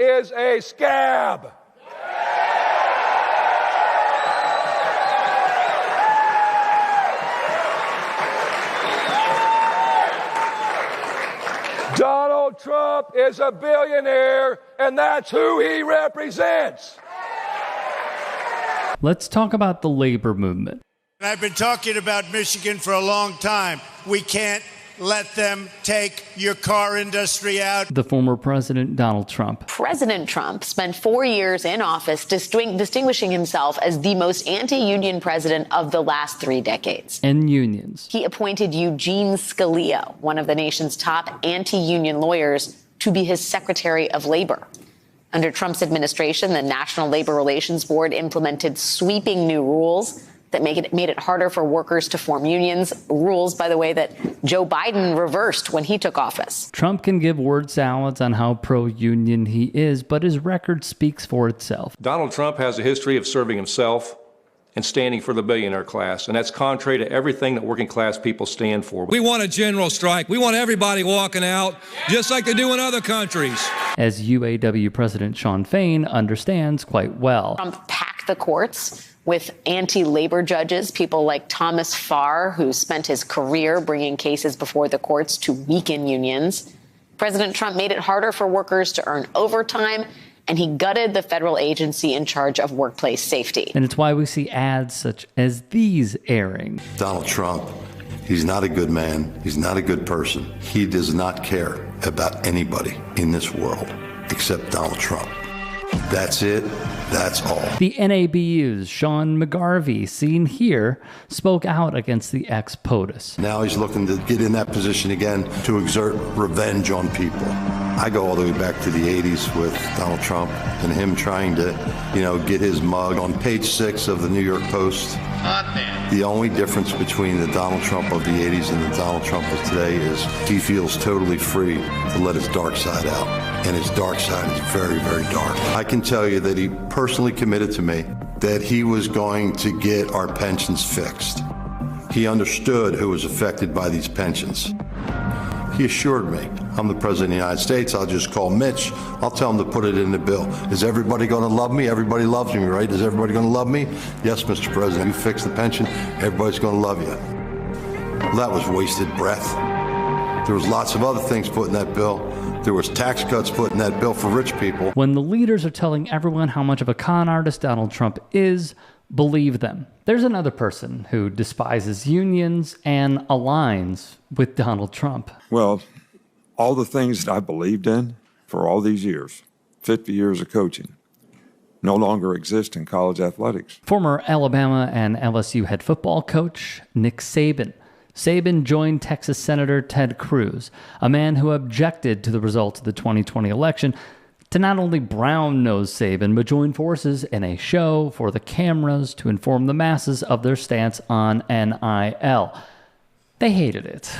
is a scab. Donald Trump is a billionaire, and that's who he represents. Let's talk about the labor movement. I've been talking about Michigan for a long time. We can't let them take your car industry out. The former president, Donald Trump. President Trump spent 4 years in office distinguishing himself as the most anti-union president of the last 3 decades. And unions. He appointed Eugene Scalia, one of the nation's top anti-union lawyers, to be his Secretary of Labor. Under Trump's administration, the National Labor Relations Board implemented sweeping new rules that made it harder for workers to form unions. Rules, by the way, that Joe Biden reversed when he took office. Trump can give word salads on how pro-union he is, but his record speaks for itself. Donald Trump has a history of serving himself and standing for the billionaire class, and that's contrary to everything that working class people stand for. We want a general strike. We want everybody walking out, just like they do in other countries. As UAW President Shawn Fain understands quite well. Trump packed the courts with anti-labor judges, people like Thomas Farr, who spent his career bringing cases before the courts to weaken unions. President Trump made it harder for workers to earn overtime, and he gutted the federal agency in charge of workplace safety. And it's why we see ads such as these airing. Donald Trump, he's not a good man. He's not a good person. He does not care about anybody in this world except Donald Trump. That's it. That's all. The NABU's Sean McGarvey, seen here, spoke out against the ex-POTUS. Now he's looking to get in that position again to exert revenge on people. I go all the way back to the 80s with Donald Trump and him trying to, get his mug on page 6 of the New York Post. The only difference between the Donald Trump of the 80s and the Donald Trump of today is he feels totally free to let his dark side out. And his dark side is very, very dark. I can tell you that he personally committed to me that he was going to get our pensions fixed. He understood who was affected by these pensions. He assured me, I'm the President of the United States, I'll just call Mitch, I'll tell him to put it in the bill. Is everybody going to love me? Everybody loves me, right? Is everybody going to love me? Yes, Mr. President, you fix the pension, everybody's going to love you. Well, that was wasted breath. There was lots of other things put in that bill. There was tax cuts put in that bill for rich people. When the leaders are telling everyone how much of a con artist Donald Trump is, believe them. There's another person who despises unions and aligns with Donald Trump. Well, all the things that I believed in for all these years, 50 years of coaching, no longer exist in college athletics. Former Alabama and LSU head football coach Nick Saban. Saban joined Texas Senator Ted Cruz, a man who objected to the results of the 2020 election, to not only brown-nose Saban, but join forces in a show for the cameras to inform the masses of their stance on NIL. They hated it.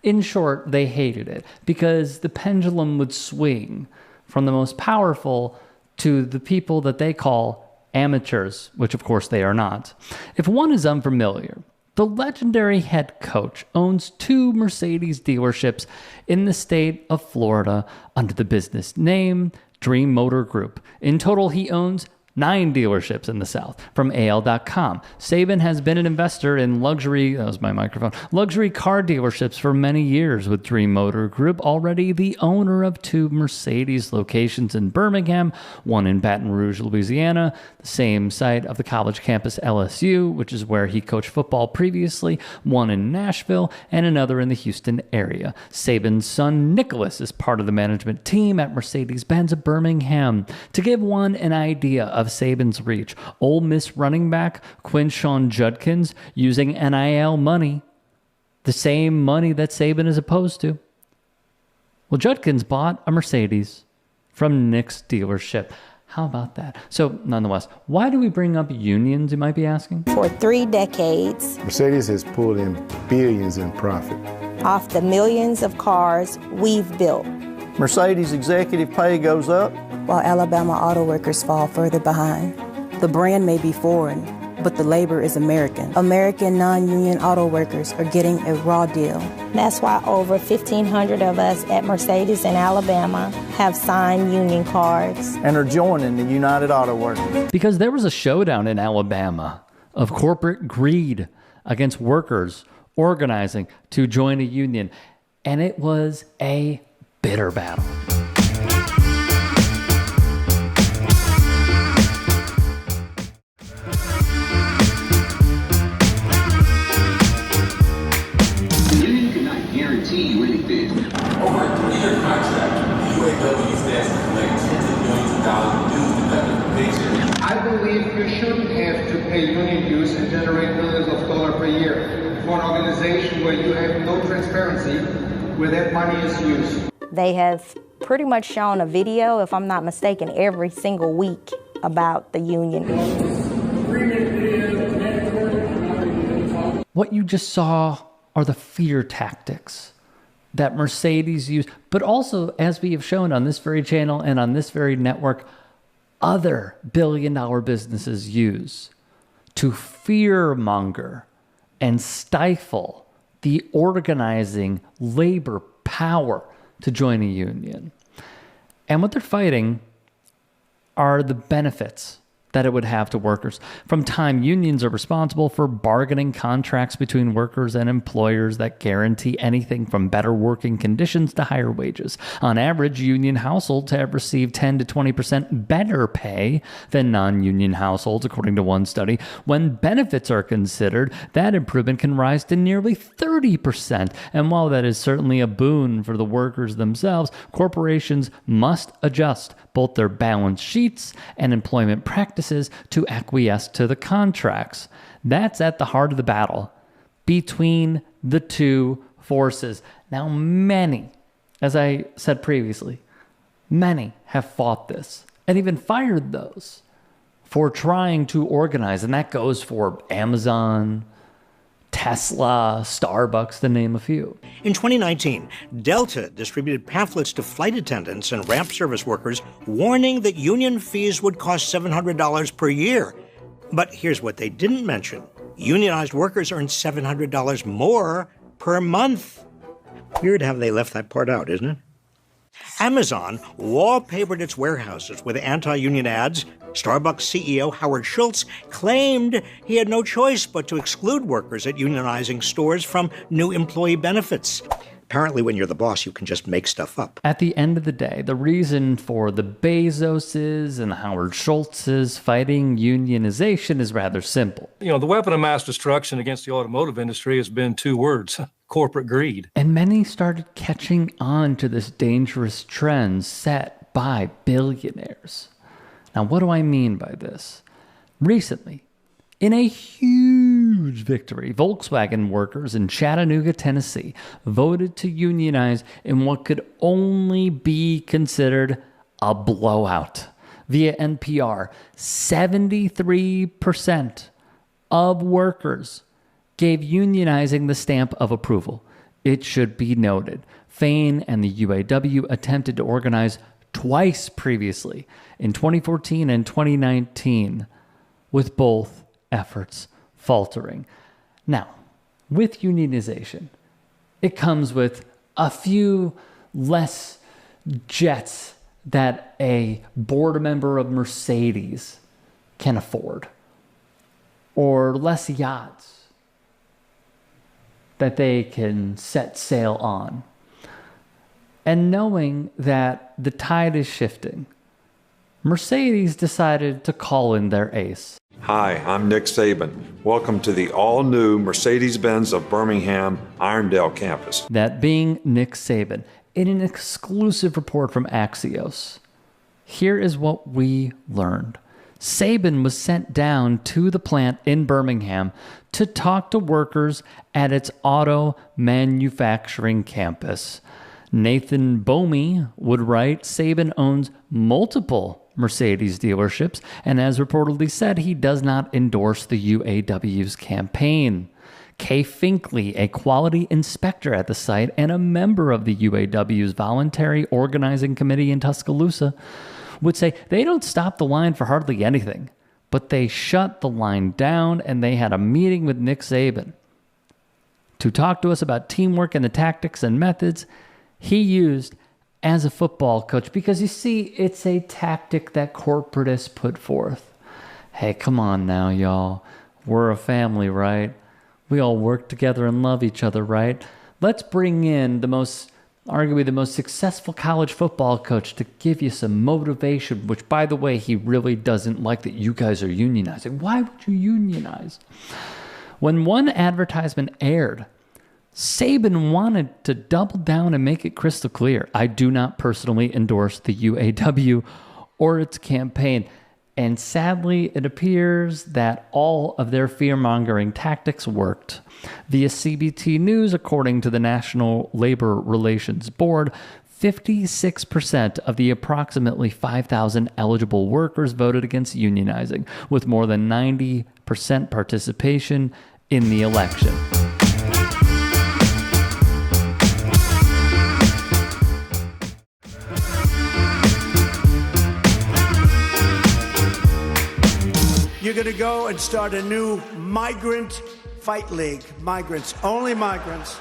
In short, they hated it because the pendulum would swing from the most powerful to the people that they call amateurs, which of course they are not. If one is unfamiliar, the legendary head coach owns 2 Mercedes dealerships in the state of Florida under the business name Dream Motor Group. In total, he owns 9 dealerships in the South. From AL.com, Saban has been an investor in luxury car dealerships for many years with Dream Motor Group, already the owner of 2 Mercedes locations in Birmingham, one in Baton Rouge, Louisiana, the same site of the college campus LSU, which is where he coached football previously, one in Nashville, and another in the Houston area. Saban's son, Nicholas, is part of the management team at Mercedes-Benz of Birmingham. To give one an idea of Saban's reach, Ole Miss running back Quinshon Judkins using NIL money, the same money that Saban is opposed to. Well, Judkins bought a Mercedes from Nick's dealership. How about that? So, nonetheless, why do we bring up unions, you might be asking? For 3 decades, Mercedes has pulled in billions in profit off the millions of cars we've built. Mercedes executive pay goes up, while Alabama auto workers fall further behind. The brand may be foreign, but the labor is American. American non-union auto workers are getting a raw deal. That's why over 1,500 of us at Mercedes in Alabama have signed union cards. And are joining the United Auto Workers. Because there was a showdown in Alabama of corporate greed against workers organizing to join a union. And it was a bitter battle. You anything. Over a 3-year contract, UAW stands to collect tens of millions of dollars in dues and benefits. I believe you shouldn't have to pay union dues and generate millions of dollars per year for an organization where you have no transparency where that money is used. They have pretty much shown a video, if I'm not mistaken, every single week about the union. What you just saw are the fear tactics that Mercedes used, but also, as we have shown on this very channel and on this very network, other billion-dollar businesses use to fearmonger and stifle the organizing labor power to join a union. And what they're fighting are the benefits that it would have to workers. From time, unions are responsible for bargaining contracts between workers and employers that guarantee anything from better working conditions to higher wages. On average, union households have received 10 to 20% better pay than non-union households, according to one study. When benefits are considered, that improvement can rise to nearly 30%. And while that is certainly a boon for the workers themselves, corporations must adjust both their balance sheets and employment practices to acquiesce to the contracts. That's at the heart of the battle between the two forces. Now, many, as I said previously, many have fought this and even fired those for trying to organize. And that goes for Amazon, Tesla, Starbucks, to name a few. In 2019, Delta distributed pamphlets to flight attendants and ramp service workers warning that union fees would cost $700 per year. But here's what they didn't mention. Unionized workers earn $700 more per month. Weird how they left that part out, isn't it? Amazon wallpapered its warehouses with anti-union ads. Starbucks CEO Howard Schultz claimed he had no choice but to exclude workers at unionizing stores from new employee benefits. Apparently, when you're the boss, you can just make stuff up. At the end of the day, the reason for the Bezoses and the Howard Schultzes fighting unionization is rather simple. You know, the weapon of mass destruction against the automotive industry has been two words: corporate greed. And many started catching on to this dangerous trend set by billionaires. Now, what do I mean by this? Recently, in a huge victory, Volkswagen workers in Chattanooga, Tennessee, voted to unionize in what could only be considered a blowout. Via NPR, 73% of workers gave unionizing the stamp of approval. It should be noted, Fain and the UAW attempted to organize twice previously, in 2014 and 2019, with both efforts faltering. Now, with unionization, it comes with a few less jets that a board member of Mercedes can afford, or less yachts that they can set sail on. And knowing that the tide is shifting, Mercedes decided to call in their ace. Hi, I'm Nick Saban. Welcome to the all-new Mercedes-Benz of Birmingham Irondale campus. That being Nick Saban, in an exclusive report from Axios, here is what we learned. Saban was sent down to the plant in Birmingham to talk to workers at its auto manufacturing campus. Nathan Bomey would write, Saban owns multiple Mercedes dealerships, and as reportedly said, he does not endorse the UAW's campaign. Kay Finkley, a quality inspector at the site and a member of the UAW's voluntary organizing committee in Tuscaloosa, would say they don't stop the line for hardly anything, but they shut the line down and they had a meeting with Nick Saban to talk to us about teamwork and the tactics and methods he used as a football coach. Because you see, it's a tactic that corporatists put forth. Hey, come on now, y'all. We're a family, right? We all work together and love each other, right? Let's bring in arguably the most successful college football coach to give you some motivation, which, by the way, he really doesn't like that you guys are unionizing. Why would you unionize? When one advertisement aired, Saban wanted to double down and make it crystal clear. I do not personally endorse the UAW or its campaign. And sadly, it appears that all of their fear-mongering tactics worked. Via CBT News, according to the National Labor Relations Board, 56% of the approximately 5,000 eligible workers voted against unionizing, with more than 90% participation in the election. You're going to go and start a new migrant fight league. Migrants, only migrants.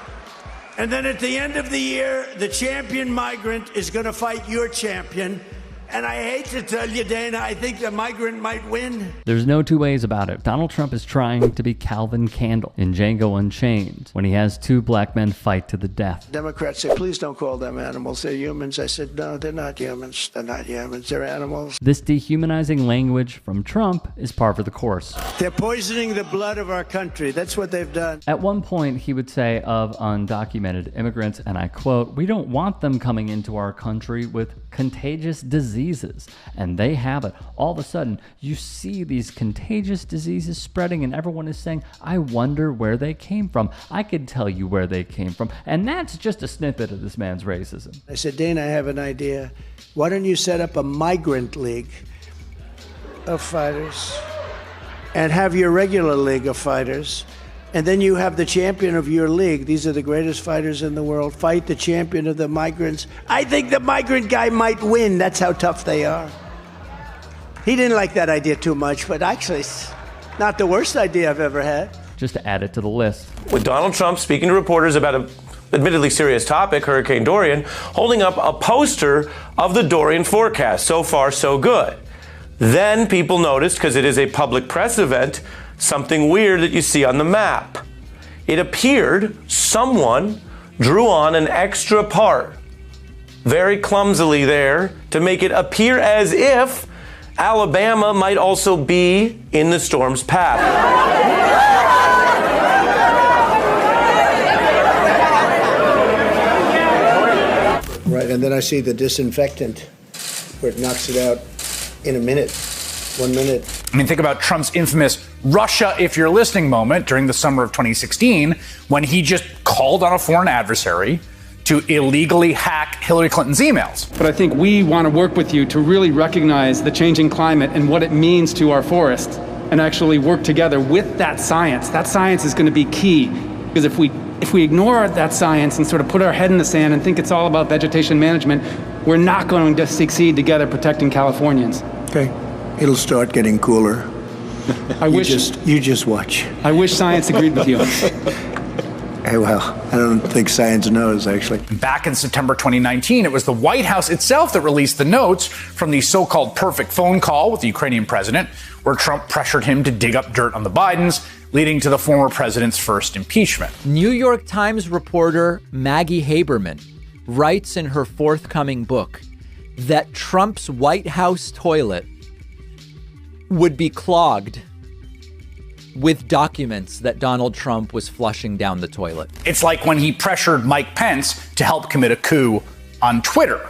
And then at the end of the year, the champion migrant is going to fight your champion. And I hate to tell you, Dana, I think the migrant might win. There's no two ways about it. Donald Trump is trying to be Calvin Candle in Django Unchained when he has two black men fight to the death. Democrats say, please don't call them animals. They're humans. I said, no, they're not humans. They're not humans. They're animals. This dehumanizing language from Trump is par for the course. They're poisoning the blood of our country. That's what they've done. At one point, he would say of undocumented immigrants, and I quote, "We don't want them coming into our country with contagious diseases," and they have it. All of a sudden, you see these contagious diseases spreading, and everyone is saying, I wonder where they came from. I could tell you where they came from. And that's just a snippet of this man's racism. I said, Dana, I have an idea. Why don't you set up a migrant league of fighters and have your regular league of fighters? And then you have the champion of your league. These are the greatest fighters in the world. Fight the champion of the migrants. I think the migrant guy might win. That's how tough they are. He didn't like that idea too much, but actually, it's not the worst idea I've ever had. Just to add it to the list. With Donald Trump speaking to reporters about an admittedly serious topic, Hurricane Dorian, holding up a poster of the Dorian forecast. So far, so good. Then people noticed, because it is a public press event, something weird that you see on the map. It appeared someone drew on an extra part, very clumsily there, to make it appear as if Alabama might also be in the storm's path. Right, and then I see the disinfectant where it knocks it out in a minute. 1 minute. I mean, think about Trump's infamous Russia, if you're listening moment during the summer of 2016, when he just called on a foreign adversary to illegally hack Hillary Clinton's emails. But I think we want to work with you to really recognize the changing climate and what it means to our forests and actually work together with that science. That science is going to be key, because if we ignore that science and sort of put our head in the sand and think it's all about vegetation management, we're not going to succeed together protecting Californians. Okay. It'll start getting cooler. You just watch. I wish science agreed with you. Hey, well, I don't think science knows, actually. Back in September 2019, it was the White House itself that released the notes from the so-called perfect phone call with the Ukrainian president, where Trump pressured him to dig up dirt on the Bidens, leading to the former president's first impeachment. New York Times reporter Maggie Haberman writes in her forthcoming book that Trump's White House toilet would be clogged with documents that Donald Trump was flushing down the toilet. It's like when he pressured Mike Pence to help commit a coup on Twitter.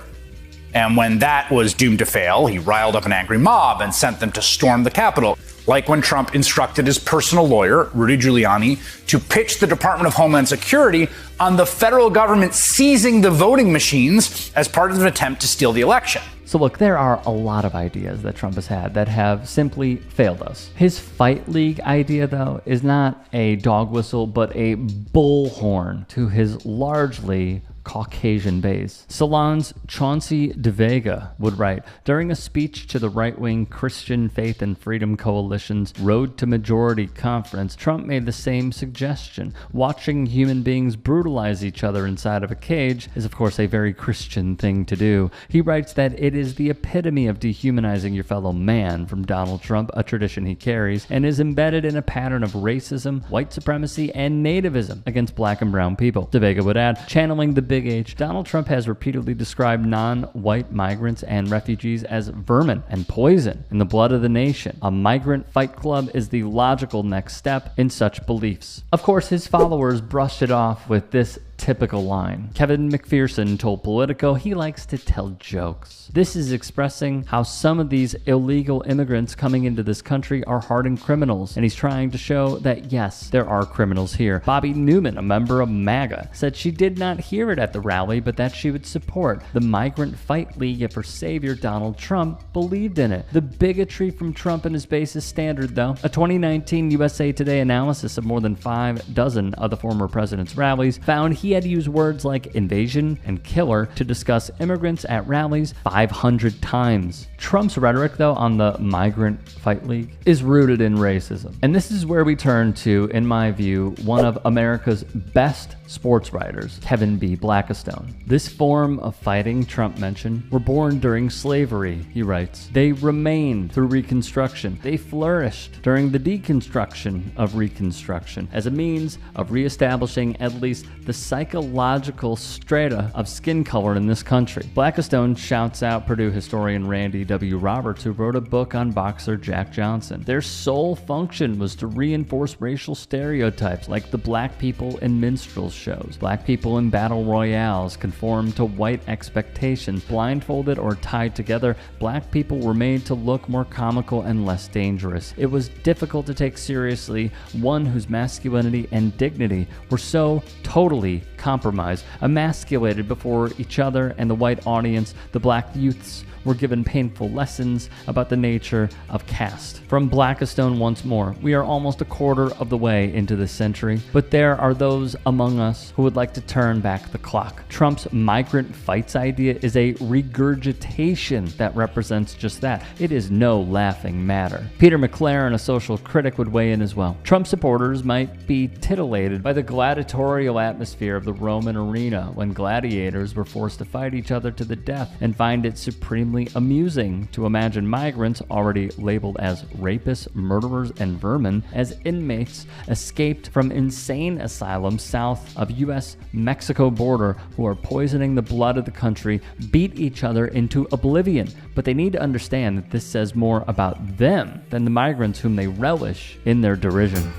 And when that was doomed to fail, he riled up an angry mob and sent them to storm the Capitol. Like when Trump instructed his personal lawyer, Rudy Giuliani, to pitch the Department of Homeland Security on the federal government seizing the voting machines as part of an attempt to steal the election. So look, there are a lot of ideas that Trump has had that have simply failed us. His fight league idea, though, is not a dog whistle, but a bullhorn to his largely Caucasian base. Salon's Chauncey DeVega would write, during a speech to the right-wing Christian Faith and Freedom Coalition's Road to Majority conference, Trump made the same suggestion. Watching human beings brutalize each other inside of a cage is, of course, a very Christian thing to do. He writes that it is the epitome of dehumanizing your fellow man from Donald Trump, a tradition he carries, and is embedded in a pattern of racism, white supremacy, and nativism against black and brown people. DeVega would add, channeling the big H, Donald Trump has repeatedly described non-white migrants and refugees as vermin and poison in the blood of the nation. A migrant fight club is the logical next step in such beliefs. Of course, his followers brushed it off with this typical line. Kevin McPherson told Politico he likes to tell jokes. This is expressing how some of these illegal immigrants coming into this country are hardened criminals, and he's trying to show that yes, there are criminals here. Bobby Newman, a member of MAGA, said she did not hear it at the rally, but that she would support the Migrant Fight League if her savior Donald Trump believed in it. The bigotry from Trump and his base is standard, though. A 2019 USA Today analysis of more than 6 of the former president's rallies found he had used words like invasion and killer to discuss immigrants at rallies 500 times. Trump's rhetoric, though, on the Migrant Fight League is rooted in racism. And this is where we turn to, in my view, one of America's best sports writers, Kevin B. Blackistone. This form of fighting Trump mentioned were born during slavery, he writes. They remained through Reconstruction. They flourished during the deconstruction of Reconstruction as a means of reestablishing at least the psychological strata of skin color in this country. Blackistone shouts out Purdue historian Randy W. Roberts, who wrote a book on boxer Jack Johnson. Their sole function was to reinforce racial stereotypes like the black people in minstrel shows. Black people in battle royales conformed to white expectations. Blindfolded or tied together, black people were made to look more comical and less dangerous. It was difficult to take seriously one whose masculinity and dignity were so totally compromised, emasculated before each other and the white audience. The black youths were given painful lessons about the nature of caste. From Blackistone once more, we are almost a quarter of the way into this century, but there are those among us who would like to turn back the clock. Trump's migrant fights idea is a regurgitation that represents just that. It is no laughing matter. Peter McLaren, a social critic, would weigh in as well. Trump supporters might be titillated by the gladiatorial atmosphere of the Roman arena when gladiators were forced to fight each other to the death, and find it supremely amusing to imagine migrants, already labeled as rapists, murderers, and vermin, as inmates escaped from insane asylums south of U.S.-Mexico border who are poisoning the blood of the country, beat each other into oblivion. But they need to understand that this says more about them than the migrants whom they relish in their derision.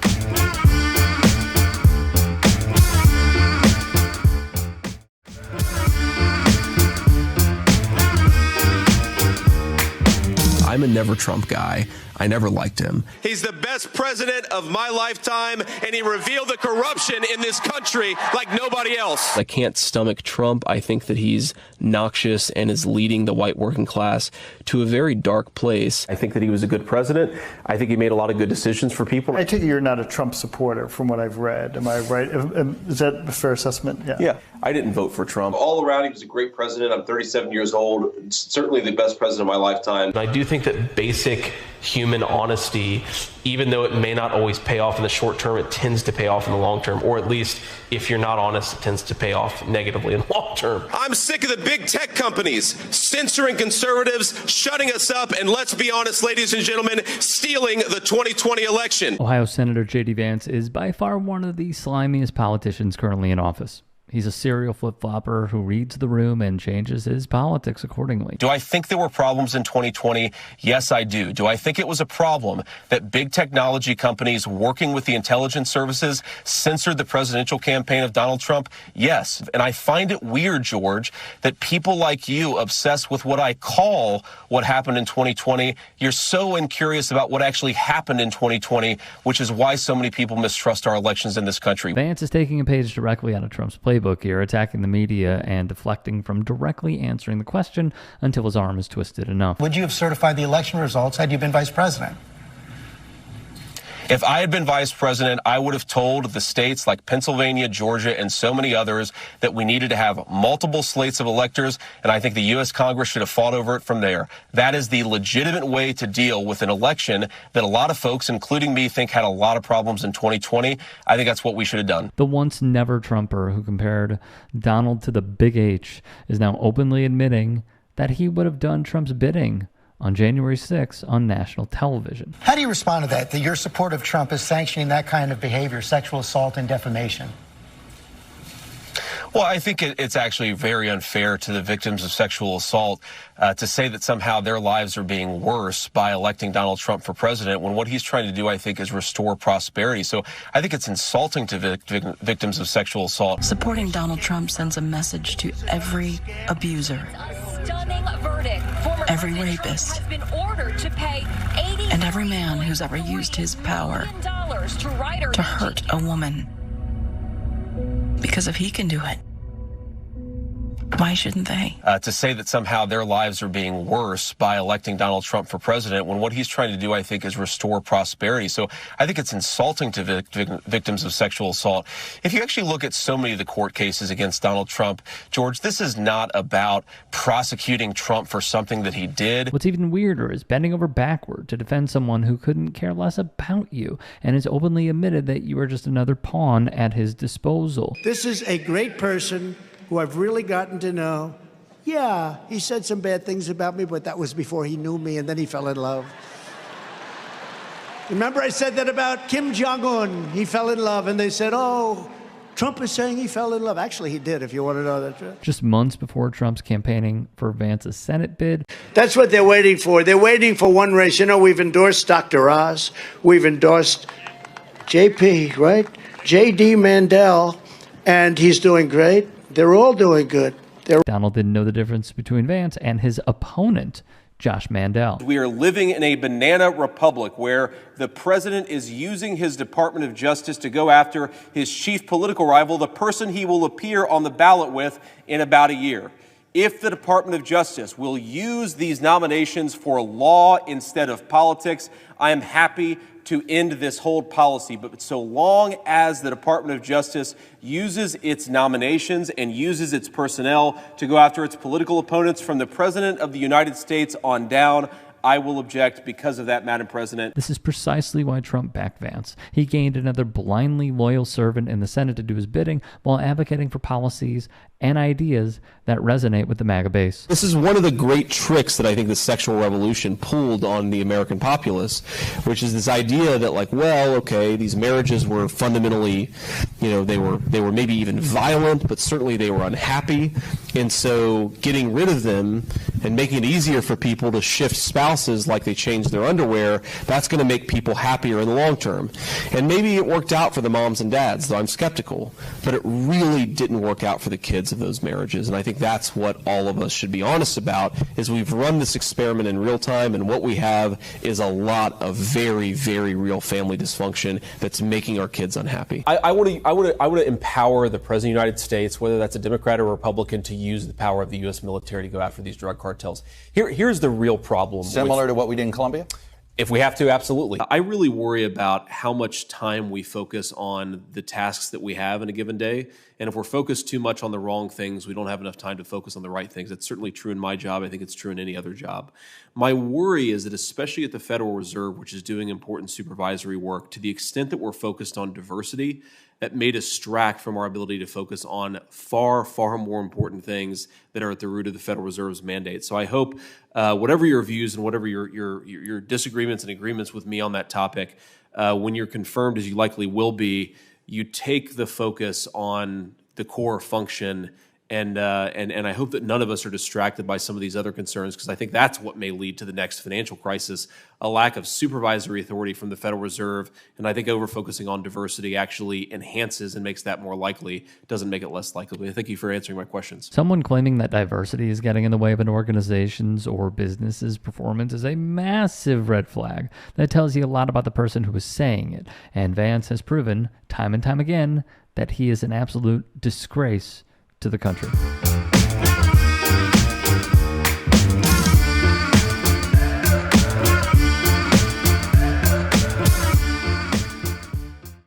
I'm a never Trump guy. I never liked him. He's the best president of my lifetime, and he revealed the corruption in this country like nobody else. I can't stomach Trump. I think that he's noxious and is leading the white working class to a very dark place. I think that he was a good president. I think he made a lot of good decisions for people. I take it you're not a Trump supporter from what I've read. Am I right? Is that a fair assessment? Yeah, I didn't vote for Trump. All around, he was a great president. I'm 37 years old. Certainly the best president of my lifetime. I do think that basic human honesty, even though it may not always pay off in the short term, it tends to pay off in the long term, or at least if you're not honest, it tends to pay off negatively in the long term. I'm sick of the big tech companies censoring conservatives, shutting us up, and let's be honest, ladies and gentlemen, stealing the 2020 election. Ohio Senator J.D. Vance is by far one of the slimiest politicians currently in office. He's a serial flip-flopper who reads the room and changes his politics accordingly. Do I think there were problems in 2020? Yes, I do. Do I think it was a problem that big technology companies working with the intelligence services censored the presidential campaign of Donald Trump? Yes. And I find it weird, George, that people like you obsess with what I call what happened in 2020. You're so incurious about what actually happened in 2020, which is why so many people mistrust our elections in this country. Vance is taking a page directly out of Trump's playbook here, attacking the media and deflecting from directly answering the question until his arm is twisted enough. Would you have certified the election results had you been vice president? If I had been vice president, I would have told the states like Pennsylvania, Georgia, and so many others that we needed to have multiple slates of electors, and I think the U.S. Congress should have fought over it from there. That is the legitimate way to deal with an election that a lot of folks, including me, think had a lot of problems in 2020. I think that's what we should have done. The once never Trumper who compared Donald to the Big H is now openly admitting that he would have done Trump's bidding on January 6th on national television. How do you respond to that your support of Trump is sanctioning that kind of behavior, sexual assault and defamation? Well, I think it's actually very unfair to the victims of sexual assault to say that somehow their lives are being worse by electing Donald Trump for president when what he's trying to do, I think, is restore prosperity. So I think it's insulting to victims of sexual assault. Supporting Donald Trump sends a message to every abuser, every rapist, and every man who's ever used his power to hurt a woman. Because if he can do it, why shouldn't they? To say that somehow their lives are being worse by electing Donald Trump for president when what he's trying to do, I think, is restore prosperity. So I think it's insulting to victims of sexual assault. If you actually look at so many of the court cases against Donald Trump, George, this is not about prosecuting Trump for something that he did. What's even weirder is bending over backward to defend someone who couldn't care less about you and has openly admitted that you are just another pawn at his disposal. This is a great person who I've really gotten to know. Yeah, he said some bad things about me, but that was before he knew me, and then he fell in love. Remember I said that about Kim Jong-un? He fell in love, and they said, oh, Trump is saying he fell in love. Actually, he did, if you want to know that. Just months before Trump's campaigning for Vance's Senate bid. That's what they're waiting for. They're waiting for one race. You know, we've endorsed Dr. Oz. We've endorsed JP, right? J.D. Mandel, and he's doing great. They're all doing good. Donald didn't know the difference between Vance and his opponent, Josh Mandel. We are living in a banana republic where the president is using his Department of Justice to go after his chief political rival, the person he will appear on the ballot with in about a year. If the Department of Justice will use these nominations for law instead of politics, I am happy to end this hold policy. But so long as the Department of Justice uses its nominations and uses its personnel to go after its political opponents from the President of the United States on down, I will object because of that, Madam President. This is precisely why Trump backed Vance. He gained another blindly loyal servant in the Senate to do his bidding while advocating for policies and ideas that resonate with the MAGA base. This is one of the great tricks that I think the sexual revolution pulled on the American populace, which is this idea that, like, well, okay, these marriages were fundamentally, you know, they were maybe even violent, but certainly they were unhappy. And so getting rid of them and making it easier for people to shift spouses like they change their underwear, that's going to make people happier in the long term. And maybe it worked out for the moms and dads, though I'm skeptical, but it really didn't work out for the kids of those marriages. And I think that's what all of us should be honest about, is we've run this experiment in real time, and what we have is a lot of very, very real family dysfunction that's making our kids unhappy. I want to empower the President of the United States, whether that's a Democrat or Republican, to use the power of the U.S. military to go after these drug cartels. Here's the real problem. Similar to what we did in Colombia? If we have to, absolutely. I really worry about how much time we focus on the tasks that we have in a given day. And if we're focused too much on the wrong things, we don't have enough time to focus on the right things. That's certainly true in my job. I think it's true in any other job. My worry is that especially at the Federal Reserve, which is doing important supervisory work, to the extent that we're focused on diversity, that may distract from our ability to focus on far, far more important things that are at the root of the Federal Reserve's mandate. So I hope whatever your views and whatever your disagreements and agreements with me on that topic, when you're confirmed, as you likely will be, you take the focus on the core function. And I hope that none of us are distracted by some of these other concerns, because I think that's what may lead to the next financial crisis, a lack of supervisory authority from the Federal Reserve. And I think over-focusing on diversity actually enhances and makes that more likely, doesn't make it less likely. Thank you for answering my questions. Someone claiming that diversity is getting in the way of an organization's or business's performance is a massive red flag. That tells you a lot about the person who is saying it. And Vance has proven time and time again that he is an absolute disgrace to the country.